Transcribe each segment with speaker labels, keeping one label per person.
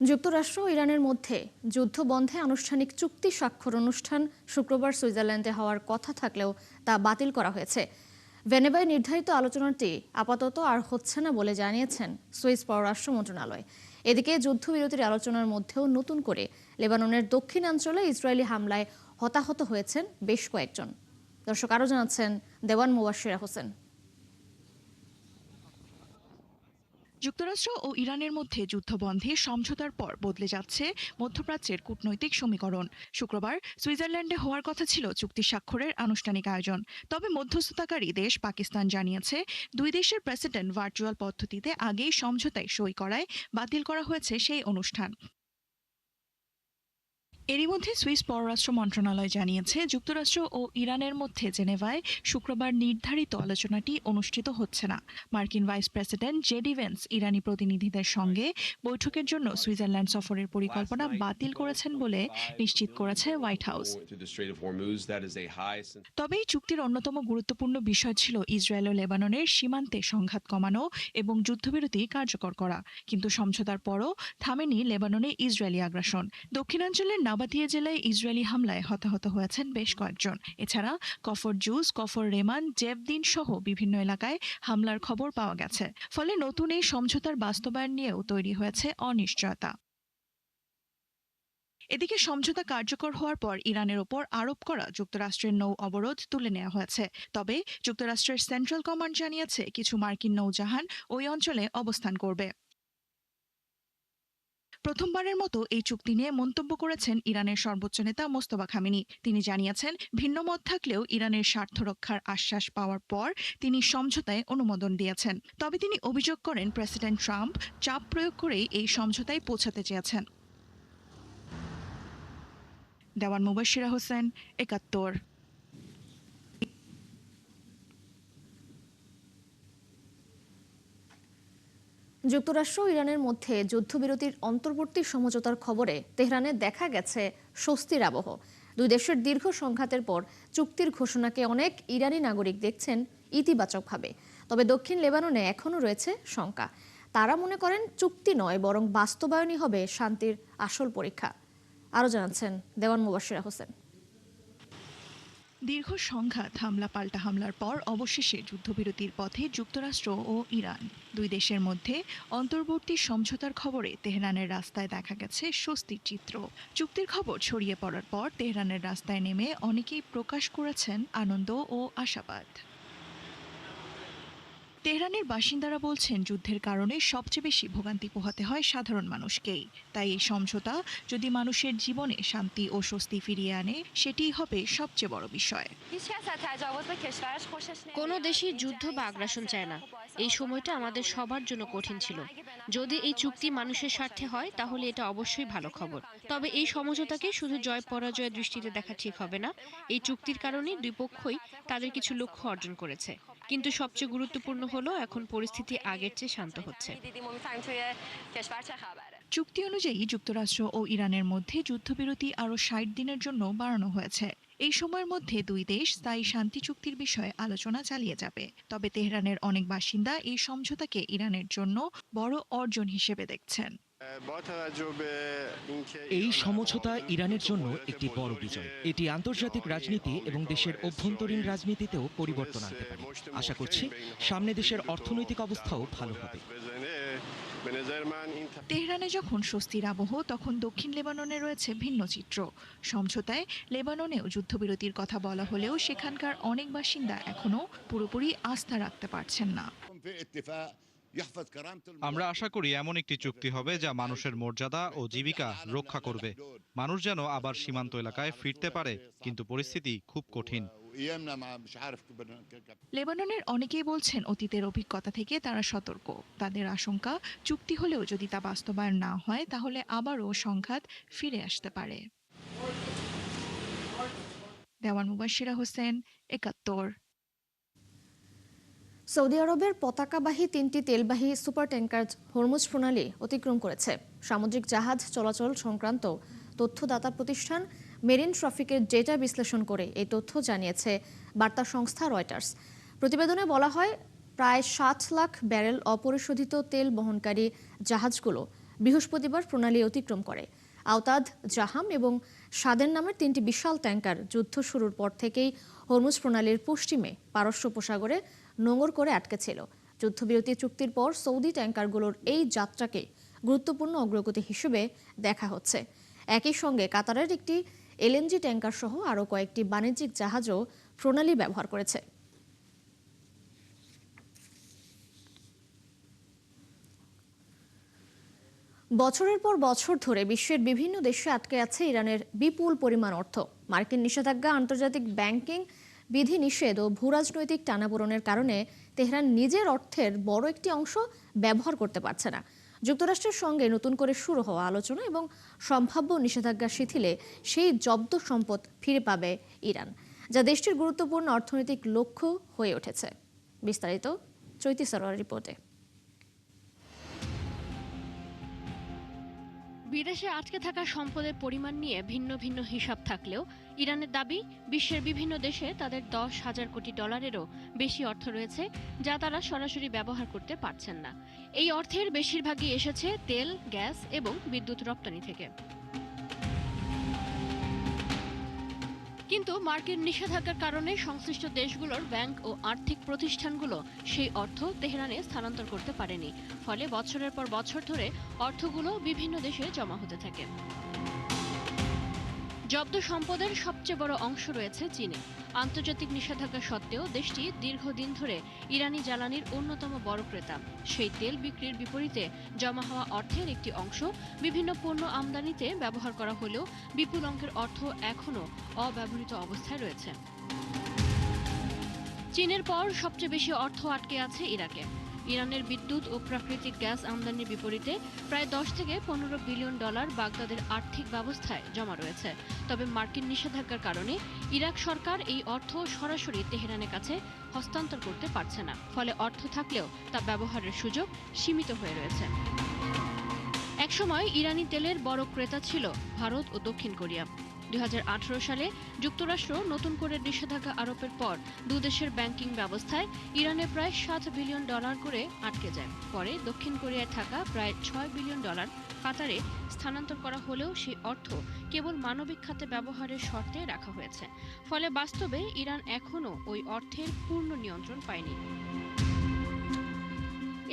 Speaker 1: যুক্তরাষ্ট্র ও ইরানের মধ্যে যুদ্ধবন্ধে আনুষ্ঠানিক চুক্তি স্বাক্ষর অনুষ্ঠান শুক্রবার সুইজারল্যান্ডে হওয়ার কথা থাকলেও তা বাতিল করা হয়েছে। ভেনেভায় নির্ধারিত আলোচনাটি আপাতত আর হচ্ছে না বলে জানিয়েছেন সুইস পররাষ্ট্র মন্ত্রণালয়। এদিকে যুদ্ধবিরতির আলোচনার মধ্যেও নতুন করে লেবাননের দক্ষিণাঞ্চলে ইসরায়েলি হামলায় হতাহত হয়েছেন বেশ কয়েকজন। দর্শক আরও জানাচ্ছেন দেওয়ান মুবাশশিরা হোসেন।
Speaker 2: যুক্তরাষ্ট্র ও ইরানের মধ্যে যুদ্ধবন্ধে সমঝোতার পর বদলে যাচ্ছে মধ্যপ্রাচ্যের কূটনৈতিক সমীকরণ। শুক্রবার সুইজারল্যান্ডে হওয়ার কথা ছিল চুক্তি স্বাক্ষরের আনুষ্ঠানিক আয়োজন। তবে মধ্যস্থতাকারী দেশ পাকিস্তান জানিয়েছে দুই দেশের প্রেসিডেন্ট ভার্চুয়াল পদ্ধতিতে আগেই সমঝোতায় সই করায় বাতিল করা হয়েছে সেই অনুষ্ঠান। এরই মধ্যে সুইস পররাষ্ট্র মন্ত্রণালয় জানিয়েছে যুক্তরাষ্ট্র ও ইরানের মধ্যে জেনেভায় শুক্রবার নির্ধারিত আলোচনাটি অনুষ্ঠিত হচ্ছে না। মার্কিন ভাইস প্রেসিডেন্ট জেডি ভেন্স ইরানি প্রতিনিধিদের সঙ্গে বৈঠকের জন্য সুইজারল্যান্ড সফরের পরিকল্পনা বাতিল করেছেন বলে নিশ্চিত করেছে হোয়াইট হাউস। তবে এই চুক্তির অন্যতম গুরুত্বপূর্ণ বিষয় ছিল ইসরায়েল ও লেবাননের সীমান্তে সংঘাত কমানো এবং যুদ্ধবিরতি কার্যকর করা। কিন্তু সমঝোতার পরও থামেনি লেবাননে ইসরায়েলি আগ্রাসন। দক্ষিণাঞ্চলের নাবাতিয়ে জেলায় ইসরায়েলি হামলায় হতাহত হয়েছেন বেশ কয়েকজন। এছাড়া কফর জুস, কফর রেমান, জেবদিন সহ বিভিন্ন এলাকায় হামলার খবর পাওয়া গেছে। ফলে নতুন এই সমঝোতার বাস্তবায়ন নিয়েও তৈরি হয়েছে অনিশ্চয়তা। এদিকে সমঝোতা কার্যকর হওয়ার পর ইরানের ওপর আরোপ করা যুক্তরাষ্ট্রের নৌ অবরোধ তুলে নেওয়া হয়েছে। তবে যুক্তরাষ্ট্রের সেন্ট্রাল কমান্ড জানিয়েছে কিছু মার্কিন নৌজাহান ওই অঞ্চলে অবস্থান করবে। প্রথমবারের মতো এই চুক্তি নিয়ে মন্তব্য করেছেন ইরানের সর্বোচ্চ নেতা মোস্তফা খামেনি। তিনি জানিয়েছেন ভিন্নমত থাকলেও ইরানের স্বার্থ রক্ষার আশ্বাস পাওয়ার পর তিনি সমঝোতায় অনুমোদন দিয়েছেন। তবে তিনি অভিযোগ করেন প্রেসিডেন্ট ট্রাম্প চাপ প্রয়োগ করেই এই সমঝোতায় পৌঁছাতে চেয়েছেন। দেওয়ান মুবাশশিরা হোসেন, ৭১।
Speaker 1: যুক্তরাষ্ট্র ও ইরানের মধ্যে যুদ্ধবিরতির অন্তর্বর্তী সমঝোতার খবরে তেহরানে দেখা গেছে স্বস্তির আবহ। দুই দেশের দীর্ঘ সংঘাতের পর চুক্তির ঘোষণাকে অনেক ইরানি নাগরিক দেখছেন ইতিবাচকভাবে। তবে দক্ষিণ লেবাননে এখনও রয়েছে শঙ্কা। তারা মনে করেন চুক্তি নয় বরং বাস্তবায়নই হবে শান্তির আসল পরীক্ষা। আরও জানাচ্ছেন দেওয়ান মুবাশশিরা হোসেন।
Speaker 2: দীর্ঘ সংঘাত, হামলা পাল্টা হামলার পর অবশেষে যুদ্ধবিরতির পথে যুক্তরাষ্ট্র ও ইরান। দুই দেশের মধ্যে অন্তর্বর্তী সমঝোতার খবরে তেহরানের রাস্তায় দেখা গেছে স্বস্তির চিত্র। চুক্তির খবর ছড়িয়ে পড়ার পর তেহরানের রাস্তায় নেমে অনেকেই প্রকাশ করেছেন আনন্দ ও আশাবাদ। তেহরানের বাসিন্দারা বলছেন যুদ্ধের কারণে সবচেয়ে বেশি ভোগান্তি পোহাতে হয় সাধারণ মানুষকেই। তাই এই সমঝোতা যদি মানুষের জীবনে শান্তি ও স্বস্তি ফিরিয়ে আনে সেটিই হবে সবচেয়ে বড় বিষয়।
Speaker 3: কোনো দেশই যুদ্ধ বা আগ্রাসন চায় না। এই সময়টা আমাদের সবার জন্য কঠিন ছিল। যদি এই চুক্তি মানুষের স্বার্থে হয় তাহলে এটা অবশ্যই ভালো খবর। তবে এই সমঝোতাকে শুধু জয় পরাজয়ের দৃষ্টিতে দেখা ঠিক হবে না। এই চুক্তির কারণে দুই পক্ষই তাদের কিছু লক্ষ্য অর্জন করেছে। কিন্তু সবচেয়ে গুরুত্বপূর্ণ হলো এখন পরিস্থিতি আগের চেয়ে শান্ত হচ্ছে।
Speaker 2: চুক্তি অনুযায়ী যুক্তরাষ্ট্র ও ইরানের মধ্যে যুদ্ধবিরতি আরও ৬০ দিনের জন্য বাড়ানো হয়েছে। এই সময়ের মধ্যে দুই দেশ স্থায়ী শান্তি চুক্তির বিষয়ে আলোচনা চালিয়ে যাবে। তবে তেহরানের অনেক বাসিন্দা এই সমঝোতাকে ইরানের জন্য বড় অর্জন হিসেবে দেখছেন।
Speaker 4: এই সমঝোতা ইরানের জন্য একটি বড় বিজয়। এটি আন্তর্জাতিক রাজনীতি এবং দেশের অভ্যন্তরীণ রাজনীতিতেও পরিবর্তন আনতে পারে। আশা করছি সামনে দেশের অর্থনৈতিক অবস্থাও ভালো হবে।
Speaker 2: তেহরানে যখন স্বস্তির আবহ, তখন দক্ষিণ লেবাননে রয়েছে ভিন্ন চিত্র। সমঝোতায় লেবাননেও যুদ্ধবিরতির কথা বলা হলেও সেখানকার অনেক বাসিন্দা এখনও পুরোপুরি আস্থা রাখতে পারছেন না।
Speaker 5: আমরা আশা করি এমন একটি চুক্তি হবে যা মানুষের মর্যাদা ও জীবিকা রক্ষা করবে। মানুষ যেন আবার সীমান্ত এলাকায় ফিরতে পারে, কিন্তু পরিস্থিতি খুব কঠিন।
Speaker 2: লেবাননের অনেকেই বলছেন অতীতের অভিজ্ঞতা থেকে তারা সতর্ক। তাদের আশঙ্কা চুক্তি হলেও যদি তা বাস্তবায়ন না হয় তাহলে আবারও সংঘাত ফিরে আসতে পারে। দেওয়ান মুবাশশিরা হোসেন, ৭১।
Speaker 1: সৌদি আরবের পতাকাবাহী ৩টি তেলবাহী সুপার ট্যাঙ্কার হরমুজ প্রণালী অতিক্রম করেছে। সামুদ্রিক জাহাজ চলাচল সংক্রান্ত তথ্যদাতা প্রতিষ্ঠান মেরিন ট্রাফিকের ডেটা বিশ্লেষণ করে এই তথ্য জানিয়েছে বার্তা সংস্থা রয়টার্স। প্রতিবেদনে বলা হয় প্রায় ৬০ লাখ ব্যারেল অপরিশোধিত তেল বহনকারী জাহাজগুলো বৃহস্পতিবার প্রণালী অতিক্রম করে। আওতাদ, জাহাম এবং সাদেন নামের 3টি বিশাল ট্যাঙ্কার যুদ্ধ শুরুর পর থেকেই হরমুজ প্রণালীর পশ্চিমে পারস্য উপসাগরে নোঙর করে আটকে ছিল। যুদ্ধবিরতি চুক্তির পর সৌদি ট্যাঙ্কারগুলোর এই যাত্রাকে গুরুত্বপূর্ণ অগ্রগতি হিসেবে দেখা হচ্ছে। একই সঙ্গে কাতারের একটি এলএনজি ট্যাঙ্কার সহ আরও কয়েকটি বাণিজ্যিক জাহাজও প্রণালী ব্যবহার করেছে। বছরের পর বছর ধরে বিশ্বের বিভিন্ন দেশে আটকে আছে ইরানের বিপুল পরিমাণ অর্থ। মার্কিন নিষেধাজ্ঞা, আন্তর্জাতিক ব্যাংকিং বিধি নিষেধ ও ভূরাজনৈতিক টানাপোড়েনের কারণে তেহরান নিজের অর্থের বড় একটি অংশ ব্যবহার করতে পারছে না। যুক্তরাষ্ট্রের সঙ্গে নতুন করে শুরু হওয়া আলোচনা এবং সম্ভাব্য নিষেধাজ্ঞা শিথিলে সেই জব্দ সম্পদ ফিরে পাবে ইরান, যা দেশটির গুরুত্বপূর্ণ অর্থনৈতিক লক্ষ্য হয়ে উঠেছে। বিস্তারিত চৈতি সরোয়ার রিপোর্টে।
Speaker 3: বিদেশে আটকে থাকা সম্পদের পরিমাণ নিয়ে ভিন্ন ভিন্ন হিসাব থাকলেও ইরানের দাবি, বিশ্বের বিভিন্ন দেশে তাদের 10,000 কোটি ডলারেরও বেশি অর্থ রয়েছে, যা তারা সরাসরি ব্যবহার করতে পারছেন না। এই অর্থের বেশিরভাগই এসেছে তেল, গ্যাস এবং বিদ্যুৎ রপ্তানি থেকে। কিন্তু মার্কিন নিষেধাজ্ঞার কারণে সংশ্লিষ্ট দেশগুলোর ব্যাংক ও আর্থিক প্রতিষ্ঠানগুলো সেই অর্থ তেহরানে স্থানান্তর করতে পারেনি। ফলে বছরের পর বছর ধরে অর্থগুলো বিভিন্ন দেশে জমা হতে থাকে। জব্দ সম্পদের সবচেয়ে বড় অংশ রয়েছে চীনে। আন্তর্জাতিক নিষেধাজ্ঞা সত্ত্বেও দেশটি দীর্ঘদিন ধরে ইরানি জ্বালানির অন্যতম বড় ক্রেতা। সেই তেল বিক্রির বিপরীতে জমা হওয়া অর্থের একটি অংশ বিভিন্ন পণ্য আমদানিতে ব্যবহার করা হলেও বিপুল অঙ্কের অর্থ এখনও অব্যবহৃত অবস্থায় রয়েছে। চীনের পর সবচেয়ে বেশি অর্থ আটকে আছে ইরাকে। ইরানের বিদ্যুৎ ও প্রাকৃতিক গ্যাস আমদানির বিপরীতে প্রায় 10 থেকে 15 বিলিয়ন ডলার বাগদাদের আর্থিক ব্যবস্থায় জমা রয়েছে। তবে মার্কিন নিষেধাজ্ঞার কারণে ইরাক সরকার এই অর্থ সরাসরি তেহরানের কাছে হস্তান্তর করতে পারছে না। ফলে অর্থ থাকলেও তা ব্যবহারের সুযোগ সীমিত হয়ে রয়েছে। একসময় ইরানি তেলের বড় ক্রেতা ছিল ভারত ও দক্ষিণ কোরিয়া। 2018 সালে যুক্তরাষ্ট্র নতুন করে নিষেধাজ্ঞা আরোপের পর দুদেশের ব্যাংকিং ব্যবস্থায় ইরানে প্রায় 7 বিলিয়ন ডলার করে আটকে যায়। পরে দক্ষিণ কোরিয়ায় থাকা প্রায় 6 বিলিয়ন ডলার কাতারে স্থানান্তর করা হলেও সেই অর্থ কেবল মানবিক খাতে ব্যবহারের শর্তে রাখা হয়েছে। ফলে বাস্তবে ইরান এখনও ওই অর্থের পূর্ণ নিয়ন্ত্রণ পায়নি।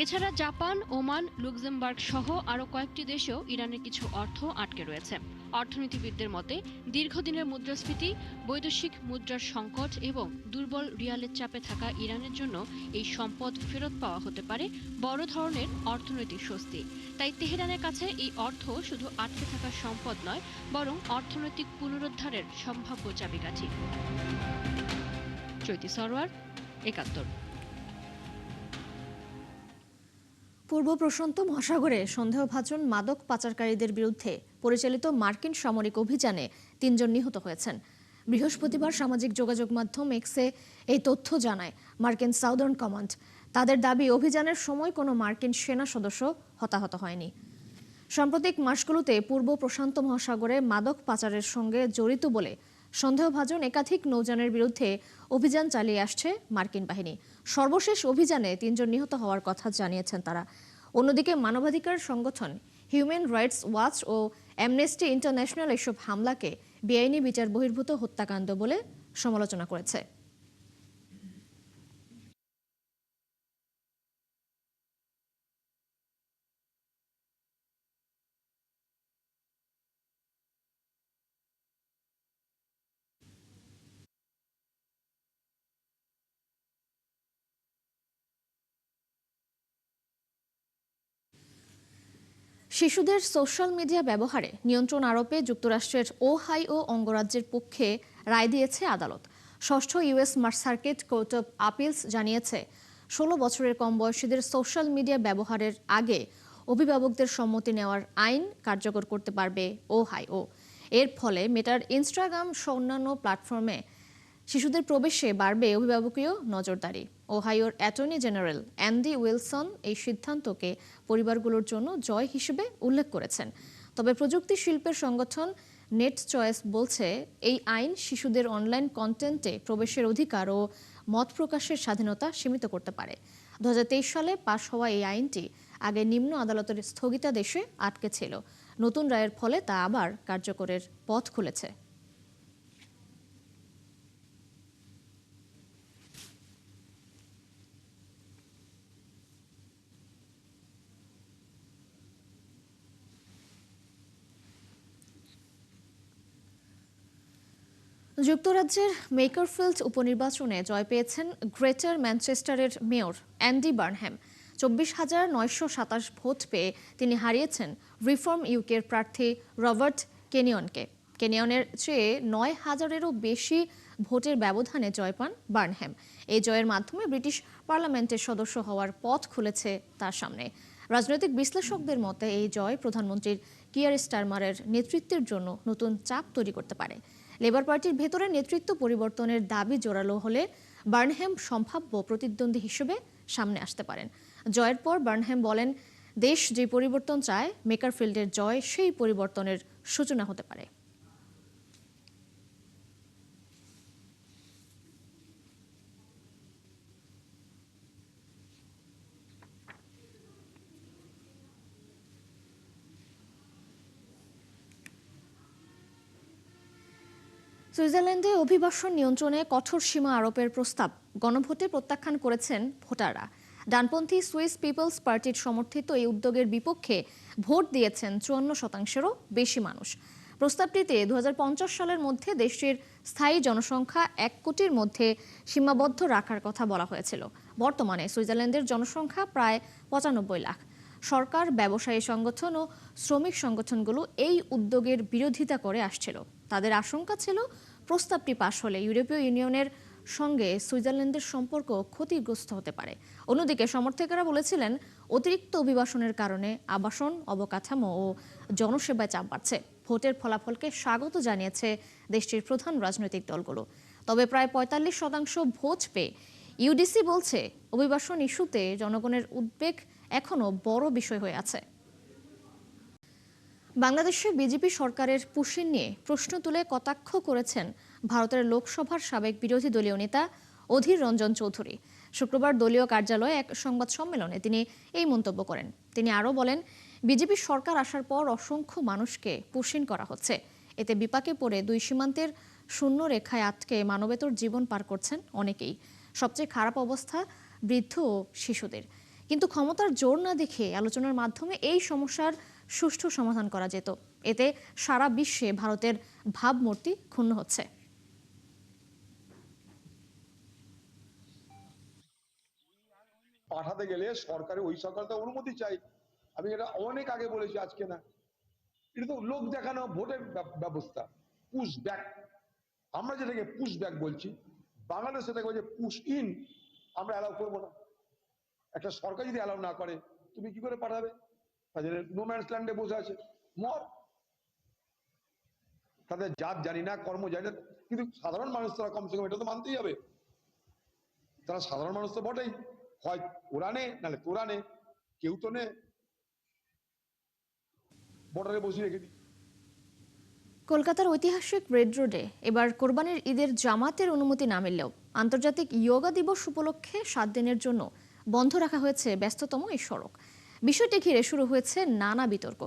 Speaker 3: এছাড়া জাপান, ওমান, লুক্সেমবার্গ সহ আরও কয়েকটি দেশেও ইরানের কিছু অর্থ আটকে রয়েছে। অর্থনীতিবিদদের মতে দীর্ঘদিনের মুদ্রাস্ফীতি, বৈদেশিক মুদ্রার সংকট এবং দুর্বল রিয়ালের চাপে থাকা ইরানের জন্য এই সম্পদ ফেরত পাওয়া হতে পারে বড় ধরনের অর্থনৈতিক স্বস্তি। তাই তেহরানের কাছে এই অর্থ শুধু আটকে থাকা সম্পদ নয়, বরং অর্থনৈতিক পুনরুদ্ধারের সম্ভাব্য চাবিকাঠি। চৈতি সরোয়ার, ৭১।
Speaker 1: পূর্ব প্রশান্ত মহাসাগরে সন্দেহভাজন মাদক পাচারকারীদের বিরুদ্ধে পরিচালিত মার্কিন সামরিক অভিযানে 3 জন নিহত হয়েছেন। বৃহস্পতিবার সামাজিক যোগাযোগ মাধ্যম এক্সে এই তথ্য জানায় মার্কিন সাউদার্ন কমান্ড। তাদের দাবি, অভিযানের সময় কোনো মার্কিন সেনা সদস্য হতাহত হয়নি। সাম্প্রতিক মাসগুলোতে পূর্ব প্রশান্ত মহাসাগরে মাদক পাচারের সঙ্গে জড়িত বলে সন্দেহভাজন একাধিক নৌযানের বিরুদ্ধে অভিযান চালিয়ে আসছে মার্কিন বাহিনী। সর্বশেষ অভিযানে 3 জন নিহত হওয়ার কথা জানিয়েছেন তারা। অন্যদিকে মানবাধিকার সংগঠন হিউম্যান রাইটস ওয়াচ ও অ্যামনেস্টি ইন্টারন্যাশনাল এসব হামলাকে বেআইনি বিচার বহির্ভূত হত্যাকাণ্ড বলে সমালোচনা করেছে। শিশুদের সোশ্যাল মিডিয়া ব্যবহারে নিয়ন্ত্রণ আরোপে যুক্তরাষ্ট্রের ওহাইও অঙ্গরাজ্যের পক্ষে রায় দিয়েছে আদালত। ষষ্ঠ ইউএস সার্কিট কোর্ট অব আপিলস জানিয়েছে 16 বছরের কম বয়সীদের সোশ্যাল মিডিয়া ব্যবহারের আগে অভিভাবকদের সম্মতি নেওয়ার আইন কার্যকর করতে পারবে ওহাইও। এর ফলে মেটার ইনস্টাগ্রাম সহ অন্যান্য প্ল্যাটফর্মে শিশুদের প্রবেশে বাড়বে অভিভাবকীয় নজরদারি। ওহাইওর অ্যাটর্নি জেনারেল অ্যান্ডি উইলসন এই সিদ্ধান্তকে পরিবারগুলোর জন্য জয় হিসেবে উল্লেখ করেছেন। তবে প্রযুক্তি শিল্পের সংগঠন নেট চয়েস বলছে, এই আইন শিশুদের অনলাইন কন্টেন্টে প্রবেশের অধিকার ও মত প্রকাশের স্বাধীনতা সীমিত করতে পারে। 2023 সালে পাশ হওয়া এই আইনটি আগে নিম্ন আদালতের স্থগিতাদেশে আটকে ছিল। নতুন রায়ের ফলে তা আবার কার্যকরের পথ খুলেছে। যুক্তরাজ্যের মেকারফিল্ড উপনির্বাচনে জয় পেয়েছেন গ্রেটার ম্যানচেস্টারের মেয়র অ্যান্ডি বার্নহ্যাম। 24,927 ভোট পেয়ে তিনি হারিয়েছেন রিফর্ম ইউকের প্রার্থী রবার্ট কেনিয়নকে। কেনিয়নের চেয়ে 9,000-এরও বেশি ভোটের ব্যবধানে জয় পান বার্নহ্যাম। এই জয়ের মাধ্যমে ব্রিটিশ পার্লামেন্টের সদস্য হওয়ার পথ খুলেছে তার সামনে। রাজনৈতিক বিশ্লেষকদের মতে এই জয় প্রধানমন্ত্রীর কিয়ার স্টারমারের নেতৃত্বের জন্য নতুন চাপ তৈরি করতে পারে। লেবার পার্টির ভেতরে নেতৃত্ব পরিবর্তনের দাবি জোরালো হলে বার্নহ্যাম সম্ভাব্য প্রতিদ্বন্দ্বী হিসেবে সামনে আসতে পারেন। জয়ের পর বার্নহ্যাম বলেন, দেশ যে পরিবর্তন চায়, মেকারফিল্ডের জয় সেই পরিবর্তনের সূচনা হতে পারে। সুইজারল্যান্ডে অভিবাসন নিয়ন্ত্রণে কঠোর সীমা আরোপের প্রস্তাব গণভোটে প্রত্যাখ্যান করেছেন ভোটাররা। ডানপন্থী সুইস পিপলস পার্টির সমর্থিত এই উদ্যোগের বিপক্ষে ভোট দিয়েছেন 54%-এরও বেশি মানুষ। প্রস্তাবটিতে 2050 সালের মধ্যে দেশটির স্থায়ী জনসংখ্যা 1 কোটির মধ্যে সীমাবদ্ধ রাখার কথা বলা হয়েছিল। বর্তমানে সুইজারল্যান্ডের জনসংখ্যা প্রায় 95 লাখ। সরকার, ব্যবসায়ী সংগঠন ও শ্রমিক সংগঠনগুলো এই উদ্যোগের বিরোধিতা করে আসছিল। তাদের আশঙ্কা ছিল প্রস্তাবটি পাশ হলে ইউরোপীয় ইউনিয়নের সঙ্গে সুইজারল্যান্ডের সম্পর্ক ক্ষতিগ্রস্ত হতে পারে। অন্যদিকে সমর্থকেরা বলেছিলেন, অতিরিক্ত অভিবাসনের কারণে আবাসন, অবকাঠামো ও জনসেবায় চাপ বাড়ছে। ভোটের ফলাফলকে স্বাগত জানিয়েছে দেশটির প্রধান রাজনৈতিক দলগুলো। তবে প্রায় 45% ভোট পেয়ে ইউডিসি বলছে, অভিবাসন ইস্যুতে জনগণের উদ্বেগ এখনো বড় বিষয় হয়ে আছে। বাংলাদেশে বিজেপি সরকারের পুশিন নিয়ে প্রশ্ন তুলে কটাক্ষ করেছেন ভারতের লোকসভার সাবেক বিরোধী দলীয় নেতা অধীর রঞ্জন চৌধুরী। শুক্রবার দলীয় কার্যালয়ে এক সংবাদ সম্মেলনে তিনি এই মন্তব্য করেন। তিনি আরও বলেন, বিজেপি সরকার আসার পর অসংখ্য মানুষকে পুশিন করা হচ্ছে। এতে বিপাকে পড়ে দুই সীমান্তের শূন্য রেখায় আটকে মানবেতর জীবন পার করছেন অনেকেই। সবচেয়ে খারাপ অবস্থা বৃদ্ধ ও শিশুদের। কিন্তু ক্ষমতার জোর না দেখে আলোচনার মাধ্যমে এই সমস্যার সুষ্ঠু সমাধান করা যেত। এতে সারা বিশ্বে ভারতের ভাবমূর্তি ক্ষুণ্ণ হচ্ছে।
Speaker 6: পাঠাতে গেলে সরকারের ওই সরকারটা অনুমতি চাই। আমি এটা অনেক আগে বলেছি, আজকে না। এটা তো লোক দেখানো ভোটের ব্যবস্থা, পুশ ব্যাক। আমরা যেটাকে পুশ ব্যাক বলছি, বাংলাদেশ সেটাকে বলছে পুশ ইন। আমরা অ্যালাউ করবো না। একটা সরকার যদি অ্যালাউ না করে, তুমি কি করে পাঠাবে? তাদের নো ম্যানস ল্যান্ডে বসে আছে, মর। তাদের জাত জানি না, কর্ম জানি না, কিন্তু সাধারণ মানুষ তারা কমসে কম এটা তো মানতেই হবে। তারা সাধারণ মানুষ তো বটেই, হয় ওরা নে, নাহলে তোরা নে, কেউ তো নে, বর্ডারে বসিয়ে রেখে দিই।
Speaker 1: কলকাতার ঐতিহাসিক রেড রোডে এবার কোরবানির ঈদের জামাতের অনুমতি না মিললেও আন্তর্জাতিক যোগা দিবস উপলক্ষে 7 দিনের জন্য বন্ধ রাখা হয়েছে ব্যস্ততম এই সড়ক। বিষয়টি ঘিরে শুরু হয়েছে নানা বিতর্ক।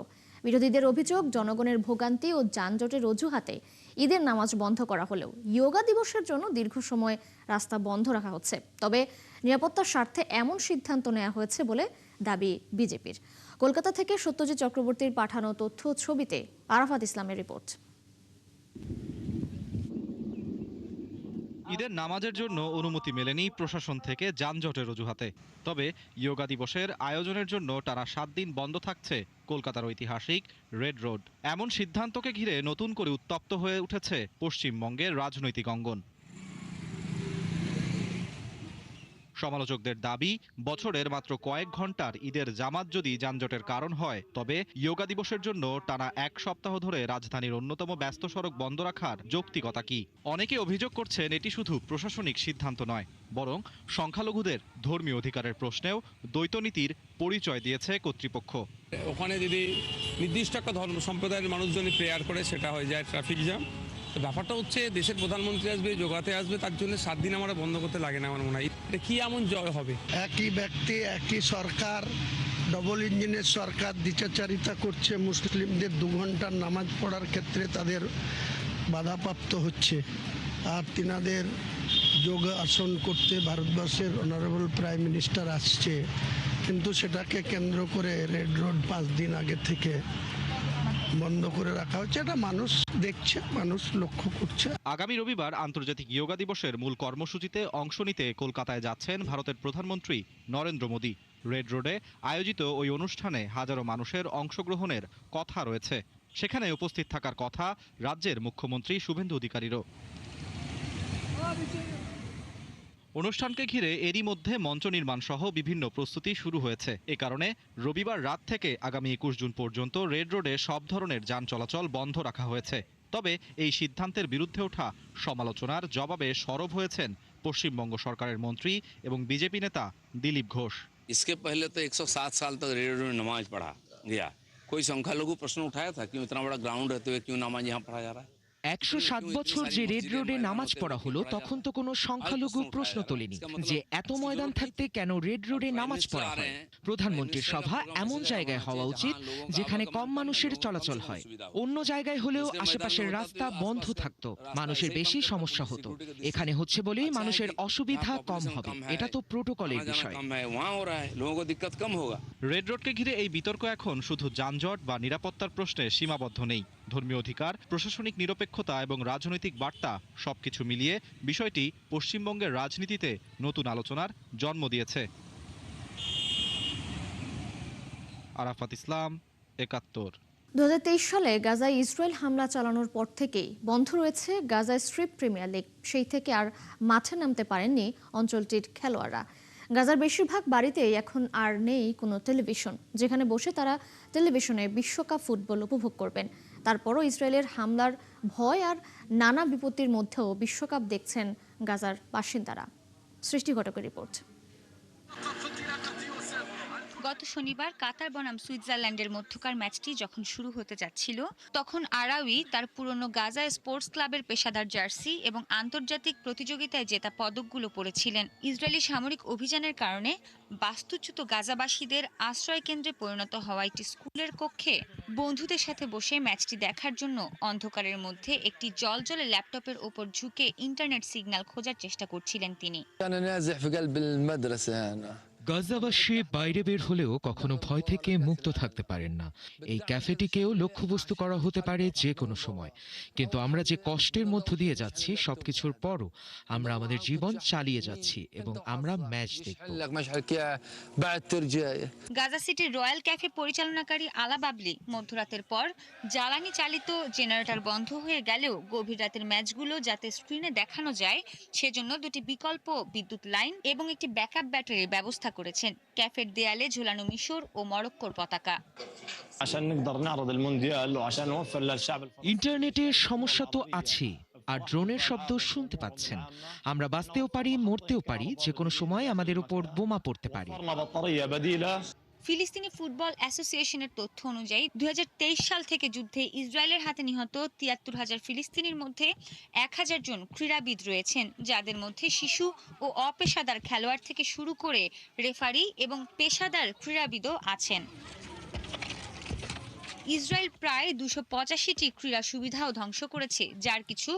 Speaker 1: বিরোধীদের অভিযোগ, জনগণের ভোগান্তি ও যানজটের অজুহাতে ঈদের নামাজ বন্ধ করা হলেও যোগা দিবসের জন্য দীর্ঘ সময় রাস্তা বন্ধ রাখা হচ্ছে। তবে নিরাপত্তার স্বার্থে এমন সিদ্ধান্ত নেওয়া হয়েছে বলে দাবি বিজেপির। কলকাতা থেকে সত্যজিৎ চক্রবর্তীর পাঠানো তথ্য ছবিতে আরাফাত ইসলামের রিপোর্ট।
Speaker 5: ঈদের নামাজের জন্য অনুমতি মেলেনি প্রশাসন থেকে যানজটের অজুহাতে। তবে যোগা দিবসের আয়োজনের জন্য টানা 7 দিন বন্ধ থাকছে কলকাতার ঐতিহাসিক রেড রোড। এমন সিদ্ধান্তকে ঘিরে নতুন করে উত্তপ্ত হয়ে উঠেছে পশ্চিমবঙ্গের রাজনৈতিক অঙ্গন। সমালোচকদের দাবি, বছরের মাত্র কয়েক ঘন্টার ঈদের জামাত যদি যানজটের কারণ হয়, তবে যোগা দিবসের জন্য টানা 1 সপ্তাহ ধরে রাজধানীর অন্যতম ব্যস্ত সড়ক বন্ধ রাখার যৌক্তিকতা কি? অনেকে অভিযোগ করছেন, এটি শুধু প্রশাসনিক সিদ্ধান্ত নয়, বরং সংখ্যালঘুদের ধর্মীয় অধিকারের প্রশ্নেও দ্বৈতনীতির পরিচয় দিয়েছে কর্তৃপক্ষ।
Speaker 7: ওখানে যদি নির্দিষ্ট একটা ধর্ম সম্প্রদায়ের মানুষজন প্রেয়ার করে, সেটা হয়ে যায় ট্রাফিক জ্যাম। তো ব্যাপারটা হচ্ছে, দেশের প্রধানমন্ত্রী আসবে, যোগাতে আসবে, তার জন্য 7 দিন আমরা বন্ধ করতে লাগে না। আমার মনে হয় এটা কি এমন জয় হবে?
Speaker 8: একই ব্যক্তি, একই সরকার, ডবল ইঞ্জিনের সরকার দ্বিচারিতা করছে, মুসলিমদের 2 ঘন্টার নামাজ পড়ার ক্ষেত্রে তাদের বাধাপ্রাপ্ত হচ্ছে। আর তিনাদের যোগ আসন করতে ভারতবর্ষের অনারেবল প্রাইম মিনিস্টার আসছে, কিন্তু সেটাকে কেন্দ্র করে রেড রোড 5 দিন আগে থেকে বন্ধ করে রাখা হচ্ছে। এটা মানুষ দেখছে, মানুষ লক্ষ্য করছে।
Speaker 5: আগামী রবিবার আন্তর্জাতিক যোগা দিবসের মূল কর্মসূচিতে অংশ নিতে কলকাতায় যাচ্ছেন ভারতের প্রধানমন্ত্রী নরেন্দ্র মোদী। রেড রোডে আয়োজিত ওই অনুষ্ঠানে হাজারো মানুষের অংশগ্রহণের কথা রয়েছে। সেখানে উপস্থিত থাকার কথা রাজ্যের মুখ্যমন্ত্রী শুভেন্দু অধিকারীরও। অনুষ্ঠানকে ঘিরে এরই মধ্যে মঞ্চ নির্মাণ সহ বিভিন্ন প্রস্তুতি শুরু হয়েছে। এ কারণে রবিবার রাত থেকে আগামী 21 জুন পর্যন্ত রেড রোডে সব ধরনের যান চলাচল বন্ধ রাখা হয়েছে। তবে এই সিদ্ধান্তের বিরুদ্ধে ওঠা সমালোচনার জবাবে সরব হয়েছেন পশ্চিমবঙ্গ সরকারের মন্ত্রী এবং বিজেপি নেতা দিলীপ ঘোষ।
Speaker 9: इसके पहले तो 107 साल तक रेड रोड में नमाज पढ़ा गया। कोई संख्यालघु प्रश्न उठाया था क्यों इतना बड़ा ग्राउंड रहते हुए क्यों नमाज यहाँ पढ़ा जा रहा है?
Speaker 4: 107 বছর যে রেড রোডে নামাজ পড়া হলো তখন তো কোনো সংখ্যালঘু প্রশ্ন তোলেনি যে এত ময়দান থাকতে কেন রেড রোডে নামাজ পড়া হয়। প্রধানমন্ত্রীর সভা এমন জায়গায় হওয়া উচিত যেখানে কম মানুষের চলাচল হয়। অন্য জায়গায় হলেও আশেপাশের রাস্তা বন্ধ থাকতো, মানুষের বেশি সমস্যা হতো। এখানে হচ্ছে বলেই মানুষের অসুবিধা কম হবে, এটা তো প্রোটোকলের বিষয়।
Speaker 5: রেড রোডকে ঘিরে এই বিতর্ক এখন শুধু যানজট বা নিরাপত্তার প্রশ্নে সীমাবদ্ধ নেই। ধর্মীয় অধিকার, প্রশাসনিক নিরপেক্ষতা এবং রাজনৈতিক বার্তা সবকিছু মিলিয়ে বিষয়টি পশ্চিমবঙ্গের রাজনীতিতে নতুন আলোচনার জন্ম দিয়েছে। আরাফাত ইসলাম, ৭১।
Speaker 1: 2023 সালে গাজায় ইসরায়েল হামলা চালানোর পর থেকেই বন্ধ রয়েছে গাজা স্ট্রিপ প্রিমিয়ার লিগ। সেই থেকে আর মাঠে নামতে পারেননি অঞ্চলটির খেলোয়াড়রা। গাজার বেশিরভাগ বাড়িতেই এখন আর নেই কোনো টেলিভিশন, যেখানে বসে তারা টেলিভিশনে বিশ্বকাপ ফুটবল উপভোগ করবেন। তারপরও ইসরায়েলের হামলার ভয় আর নানা বিপত্তির মধ্যেও বিশ্বকাপ দেখছেন গাজার বাসিন্দারা। সৃষ্টি ঘটকের রিপোর্ট।
Speaker 10: গত শনিবার কাতার বনাম সুইজারল্যান্ডের মধ্যকার ম্যাচটি যখন শুরু হতে যাচ্ছিল, তখন আরাউই তার পুরনো গাজা স্পোর্টস ক্লাবের পেশাদার জার্সি এবং আন্তর্জাতিক প্রতিযোগিতায় জেতা পদকগুলো পরেছিলেন। ইসরায়েলি সামরিক অভিযানের কারণে বাস্তুচ্যুত গাজাবাসীদের আশ্রয় কেন্দ্রে পরিণত হওয়া একটি স্কুলের কক্ষে বন্ধুদের সাথে বসে ম্যাচটি দেখার জন্য অন্ধকারের মধ্যে একটি জ্বলজ্বলে ল্যাপটপের ওপর ঝুঁকে ইন্টারনেট সিগন্যাল খোঁজার চেষ্টা করছিলেন তিনি।
Speaker 4: গাজাবাসী বাইরে বের হলেও কখনো ভয় থেকে মুক্ত থাকতে পারেন না। এই ক্যাফেটিকেও লক্ষ্যবস্তু করা হতে পারে যে কোনো সময়। কিন্তু আমরা যে কষ্টের মধ্য দিয়ে যাচ্ছি, সবকিছুর পরও আমরা আমাদের জীবন চালিয়ে যাচ্ছি এবং আমরা ম্যাচ দেখব।
Speaker 10: গাজা সিটির রয়্যাল ক্যাফে পরিচালনাকারী আলা বাবলি মধ্যরাতের পর জ্বালানি চালিত জেনারেটর বন্ধ হয়ে গেলেও গভীর রাতের ম্যাচগুলো যাতে স্ক্রিনে দেখানো যায় সেজন্য দুটি বিকল্প বিদ্যুৎ লাইন এবং একটি ব্যাকআপ ব্যাটারির ব্যবস্থা করেছেন। ক্যাফের দেয়ালে ঝুলানো মিশর ও মরক্কোর পতাকা।
Speaker 4: ইন্টারনেটের সমস্যা তো আছেই, আর ড্রোনের শব্দ শুনতে পাচ্ছেন। আমরা বাঁচতেও পারি, মরতেও পারি, যে কোনো সময় আমাদের উপর বোমা পড়তে পারে।
Speaker 10: ফিলিস্তিনি ফুটবল অ্যাসোসিয়েশনের তথ্য অনুযায়ী 2023 সাল থেকে যুদ্ধে ইসরায়েলের হাতে নিহত 73,000 ফিলিস্তিনির মধ্যে 1,000 জন ক্রীড়াবিদ রয়েছেন, যাদের মধ্যে শিশু ও অপেশাদার খেলোয়াড় থেকে শুরু করে রেফারি এবং পেশাদার ক্রীড়াবিদও আছেন। ইসরায়েল প্রায় 285টি ক্রীড়া সুবিধাও ধ্বংস করেছে, যার কিছু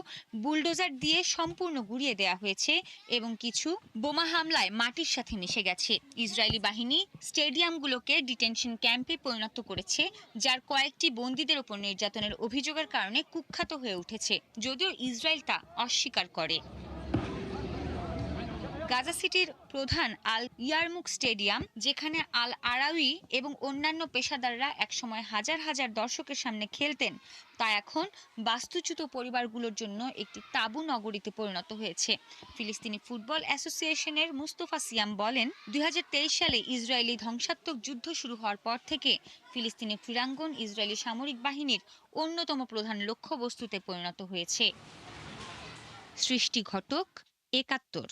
Speaker 10: বুলডোজার দিয়ে সম্পূর্ণ গুঁড়িয়ে দেওয়া হয়েছে এবং কিছু বোমা হামলায় মাটির সাথে মিশে গেছে। ইসরায়েলি বাহিনী স্টেডিয়ামগুলোকে ডিটেনশন ক্যাম্পে পরিণত করেছে, যার কয়েকটি বন্দীদের উপর নির্যাতনের অভিযোগের কারণে কুখ্যাত হয়ে উঠেছে, যদিও ইসরায়েল তা অস্বীকার করে। গাজা সিটির প্রধান আল ইয়ারমুক স্টেডিয়াম, যেখানে আল আরাউই এবং অন্যান্য পেশাদাররা একসময় হাজার হাজার দর্শকের সামনে খেলতেন, তা এখন বাস্তুচ্যুত পরিবারগুলোর জন্য একটি তাঁবু নগরীতে পরিণত হয়েছে। ফিলিস্তিনি ফুটবল অ্যাসোসিয়েশনের মুস্তফা সিয়াম বলেন, 2023 সালে ইসরায়েলি ধ্বংসাত্মক যুদ্ধ শুরু হওয়ার পর থেকে ফিলিস্তিনি ক্রীড়াঙ্গন ইসরায়েলি সামরিক বাহিনীর অন্যতম প্রধান লক্ষ্যবস্তুতে পরিণত হয়েছে। সৃষ্টি ঘটক, ৭১।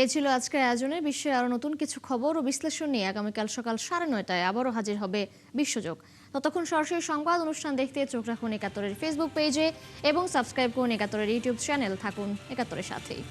Speaker 1: এই ছিল আজকের আয়োজনে। বিশ্বের আরো নতুন কিছু খবর ও বিশ্লেষণ নিয়ে আগামীকাল সকাল 9:30টায় আবারও হাজির হবে বিশ্বযোগ। ততক্ষণ সরাসরি সংবাদ অনুষ্ঠান দেখতে চোখ রাখুন ৭১-এর ফেসবুক পেজে এবং সাবস্ক্রাইব করুন ৭১-এর ইউটিউব চ্যানেল। থাকুন ৭১-এর সাথেই।